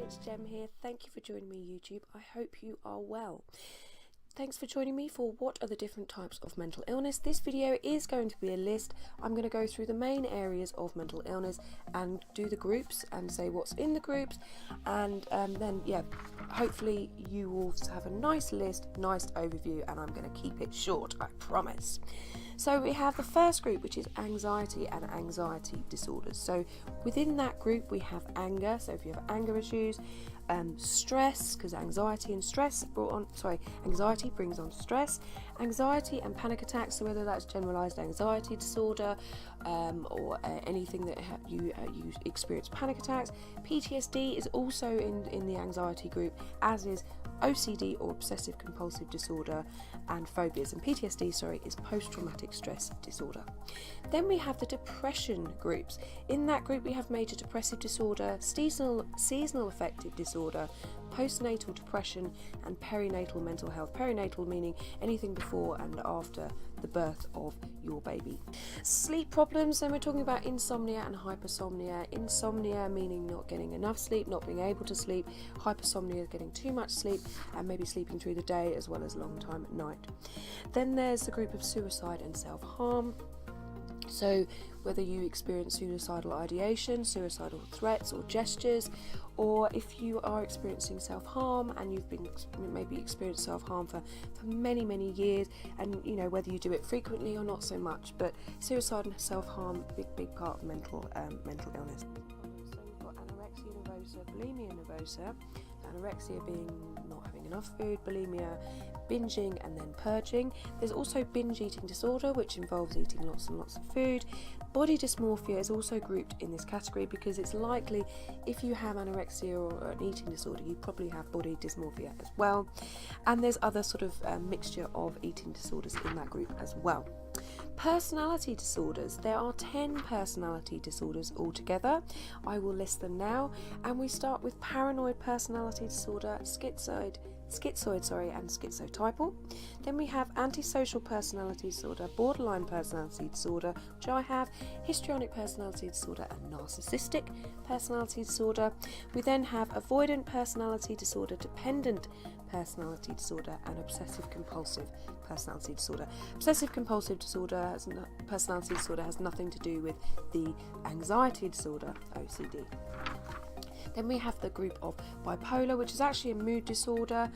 it's Jem here. Thank you for joining me, YouTube. I hope you are well. Thanks for joining me for what are the different types of mental illness. This video is going to be a list. I'm going to go through the main areas of mental illness and do the groups and say what's in the groups, and then hopefully you will have a nice list, nice overview, and I'm going to keep it short, I promise. So we have the first group, which is anxiety and anxiety disorders. So within that group we have anger. So if you have anger issues, stress, because anxiety brings on stress, anxiety and panic attacks. So whether that's generalized anxiety disorder or anything that you experience panic attacks. PTSD is also in the anxiety group, as is OCD or obsessive compulsive disorder, and phobias. And PTSD, is post-traumatic stress disorder. Then we have the depression groups. In that group we have major depressive disorder, seasonal affective disorder, postnatal depression, and perinatal mental health. Perinatal meaning anything before and after the birth of your baby. Sleep problems, then we're talking about insomnia and hypersomnia. Insomnia meaning not getting enough sleep, not being able to sleep. Hypersomnia, getting too much sleep and maybe sleeping through the day as well as long time at night. Then there's the group of suicide and self-harm. So whether you experience suicidal ideation, suicidal threats or gestures, or if you are experiencing self-harm and you've been maybe experienced self-harm for many years, and whether you do it frequently or not so much, but suicide and self-harm, big part of mental illness. So we've got anorexia nervosa, bulimia nervosa. Anorexia being not having enough food, bulimia binging and then purging. There's also binge eating disorder, which involves eating lots and lots of food. Body dysmorphia is also grouped in this category because it's likely if you have anorexia or an eating disorder, you probably have body dysmorphia as well. And there's other sort of mixture of eating disorders in that group as well. Personality disorders. There are 10 personality disorders altogether. I will list them now, and we start with paranoid personality disorder, schizoid, and schizotypal. Then we have antisocial personality disorder, borderline personality disorder, which I have, histrionic personality disorder, and narcissistic personality disorder. We then have avoidant personality disorder, dependent personality disorder, and obsessive compulsive personality disorder. Obsessive compulsive disorder personality disorder has nothing to do with the anxiety disorder, OCD. Then we have the group of bipolar, which is actually a mood disorder,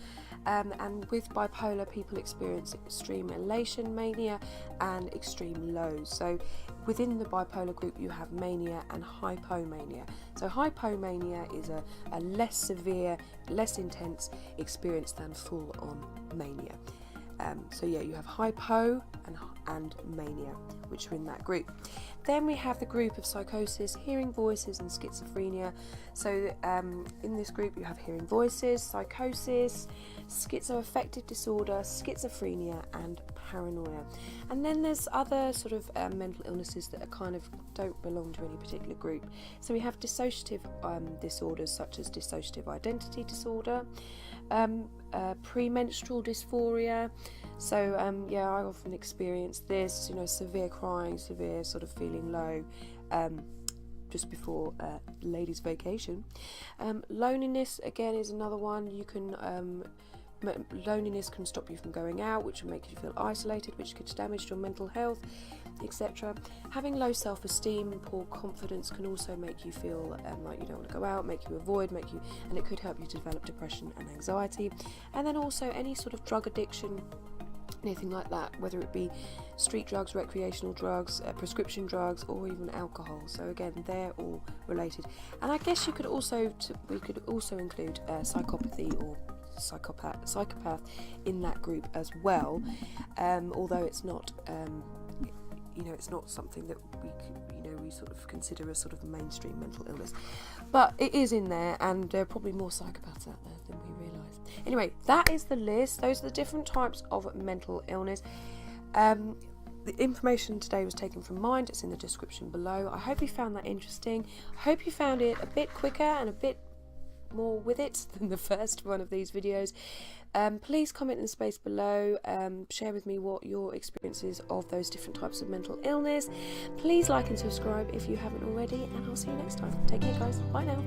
and with bipolar people experience extreme elation, mania, and extreme lows. So within the bipolar group you have mania and hypomania. So hypomania is a less severe, less intense experience than full-on mania. You have hypo and mania, which are in that group. Then we have the group of psychosis, hearing voices, and schizophrenia. So in this group you have hearing voices, psychosis, schizoaffective disorder, schizophrenia, and paranoia. And then there's other sort of mental illnesses that are kind of don't belong to any particular group. So we have dissociative disorders such as dissociative identity disorder, pre-menstral dysphoria. So I often experience this, severe crying, severe sort of feeling low just before ladies' vacation. Loneliness again is another one. You can loneliness can stop you from going out, which will make you feel isolated, which could damage your mental health, etc. Having low self-esteem and poor confidence can also make you feel like you don't want to go out, make you avoid, and it could help you to develop depression and anxiety. And then also any sort of drug addiction, anything like that, whether it be street drugs, recreational drugs, prescription drugs, or even alcohol. So again, they're all related. And I guess we could also include psychopathy or psychopath in that group as well, although it's not it's not something that we sort of consider a sort of mainstream mental illness, but it is in there, and there are probably more psychopaths out there than we realise. Anyway, that is the list. Those are the different types of mental illness. The information today was taken from Mind. It's in the description below. I hope you found that interesting. I hope you found it a bit quicker and a bit more with it than the first one of these videos. Please comment in the space below, share with me what your experiences of those different types of mental illness. Please like and subscribe if you haven't already, and I'll see you next time. Take care guys, bye now.